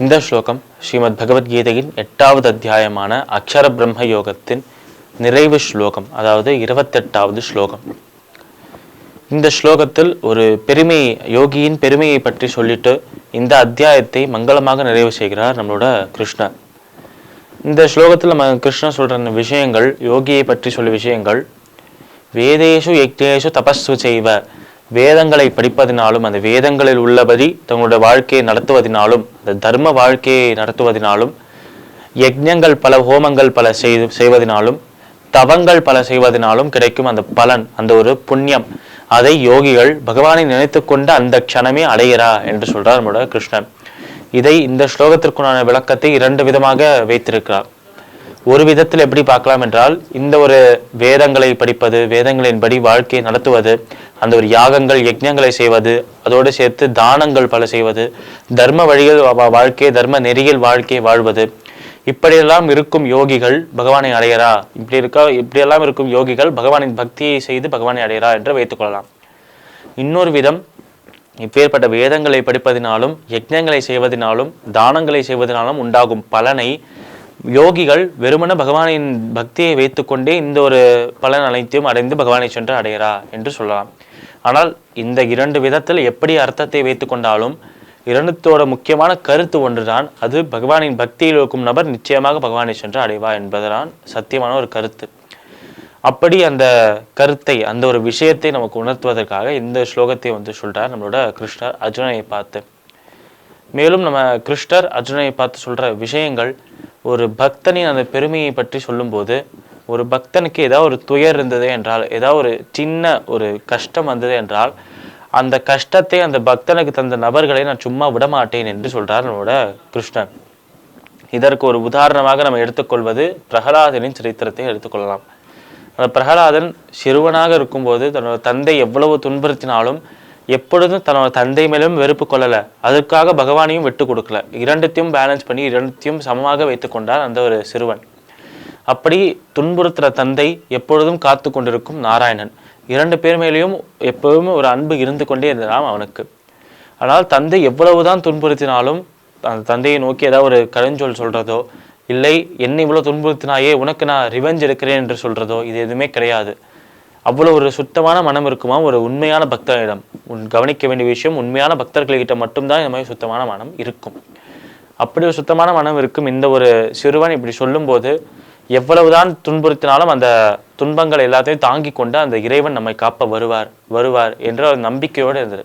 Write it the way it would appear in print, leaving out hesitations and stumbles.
இந்த ஸ்லோகம் ஸ்ரீமத் பகவத்கீதையின் 8வது அத்தியாயமான அக்ஷர பிரம்ம யோகத்தின் நிறைவு ஸ்லோகம், அதாவது 28வது ஸ்லோகம். இந்த ஸ்லோகத்தில் ஒரு யோகியின் பெருமையை பற்றி சொல்லிட்டு இந்த அத்தியாயத்தை மங்களமாக நிறைவு செய்கிறார் நம்மளோட கிருஷ்ணர். இந்த ஸ்லோகத்தில் நம்ம கிருஷ்ணர் சொல்ற விஷயங்கள், யோகியை பற்றி சொல்ல விஷயங்கள், வேதேஷு யக்ஞேஷு தபஸ்ஸு செய்வ, வேதங்களை படிப்பதினாலும் அந்த வேதங்களில் உள்ளபடி தங்களுடைய வாழ்க்கையை நடத்துவதினாலும், அந்த தர்ம வாழ்க்கையை நடத்துவதினாலும், யஜ்ஞங்கள் பல, ஹோமங்கள் பல செய்வதனாலும், தவங்கள் பல செய்வதனாலும் கிடைக்கும் அந்த பலன், அந்த ஒரு புண்ணியம், அதை யோகிகள் பகவானை நினைத்து கொண்டு அந்த க்ஷணமே அடைகிறா என்று சொல்றார் நம்மளோட கிருஷ்ணன். இதை இந்த ஸ்லோகத்திற்குண்டான விளக்கத்தை 2 விதமாக வைத்திருக்கிறார். ஒரு விதத்தில் எப்படி பார்க்கலாம் என்றால், இந்த ஒரு வேதங்களை படிப்பது, வேதங்களின்படி வாழ்க்கையை நடத்துவது, அந்த ஒரு யாகங்கள் யஜ்ஞங்களை செய்வது, அதோடு சேர்த்து தானங்கள் பல செய்வது, தர்ம வழியில் வாழ்க்கை, தர்ம நெறியில் வாழ்க்கையை வாழ்வது, இப்படியெல்லாம் இருக்கும் யோகிகள் பகவானை அடையறா, இப்படியெல்லாம் இருக்கும் யோகிகள் பகவானின் பக்தியை செய்து பகவானை அடையறா என்று வைத்துக் கொள்ளலாம். இன்னொரு விதம், இப்பேற்பட்ட வேதங்களை படிப்பதினாலும் யஜ்ஞங்களை செய்வதனாலும் தானங்களை செய்வதனாலும் உண்டாகும் பலனை யோகிகள் வெறுமன பகவானின் பக்தியை வைத்துக்கொண்டே இந்த ஒரு பலன் அனைத்தையும் அடைந்து பகவானை சென்று அடையறா என்று சொல்லலாம். ஆனால் இந்த 2 விதத்தில் எப்படி அர்த்தத்தை வைத்து கொண்டாலும் இரண்டுத்தோட முக்கியமான கருத்து ஒன்றுதான். அது பகவானின் பக்தியில் இருக்கும் நபர் நிச்சயமாக பகவானை சென்று அடைவா என்பதுதான் சத்தியமான ஒரு கருத்து. அப்படி அந்த கருத்தை, அந்த ஒரு விஷயத்தை நமக்கு உணர்த்துவதற்காக இந்த ஸ்லோகத்தை சொல்றார் நம்மளோட கிருஷ்ணர் அர்ஜுனனை பார்த்து. மேலும் நம்ம கிருஷ்ணர் அர்ஜுனனை பார்த்து சொல்ற விஷயங்கள், ஒரு பக்தனின் அந்த பெருமையை பற்றி சொல்லும்போது, ஒரு பக்தனுக்கு ஏதாவது ஒரு துயர் இருந்தது என்றால், ஏதாவது ஒரு சின்ன ஒரு கஷ்டம் வந்தது என்றால், அந்த கஷ்டத்தை அந்த பக்தனுக்கு தந்த நபர்களை நான் சும்மா விடமாட்டேன் என்று சொல்றார் நம்மளோட கிருஷ்ணன். இதற்கு ஒரு உதாரணமாக நம்ம எடுத்துக்கொள்வது பிரகலாதனின் சரித்திரத்தை எடுத்துக்கொள்ளலாம். அந்த பிரகலாதன் சிறுவனாக இருக்கும்போது தன்னோட தந்தை எவ்வளவு துன்புறுத்தினாலும் எப்பொழுதும் தன்னோட தந்தை மேலும் வெறுப்பு கொள்ளல, அதற்காக பகவானையும் விட்டு கொடுக்கல, இரண்டுத்தையும் பேலன்ஸ் பண்ணி இரண்டுத்தையும் சமமாக வைத்து கொண்டார் அந்த ஒரு சிறுவன். அப்படி துன்புறுத்துற தந்தை எப்பொழுதும் காத்து கொண்டிருக்கும் நாராயணன், 2 பேர் மேலேயும் எப்பவுமே ஒரு அன்பு இருந்து கொண்டே இருந்தாம் அவனுக்கு. ஆனால் தந்தை எவ்வளவுதான் துன்புறுத்தினாலும் அந்த தந்தையை நோக்கி ஏதாவது ஒரு கடுஞ்சொல் சொல்றதோ, இல்லை என்னை இவ்வளவு துன்புறுத்தினாயே உனக்கு நான் ரிவெஞ்ச் எடுக்கிறேன் என்று சொல்றதோ, இது எதுவுமே கிடையாது. அவ்வளவு ஒரு சுத்தமான மனம் இருக்குமா ஒரு உண்மையான பக்தரிடம். கவனிக்க வேண்டிய விஷயம், உண்மையான பக்தர்கள்கிட்ட மட்டும்தான் இந்த மாதிரி சுத்தமான மனம் இருக்கும். அப்படி ஒரு சுத்தமான மனம் இருக்கும் இந்த ஒரு சிறுவன் இப்படி சொல்லும்போது, எவ்வளவுதான் துன்புறுத்தினாலும் அந்த துன்பங்கள் எல்லாத்தையும் தாங்கி கொண்டு அந்த இறைவன் நம்மை காப்ப வருவார் என்ற ஒரு நம்பிக்கையோடு இருந்தது.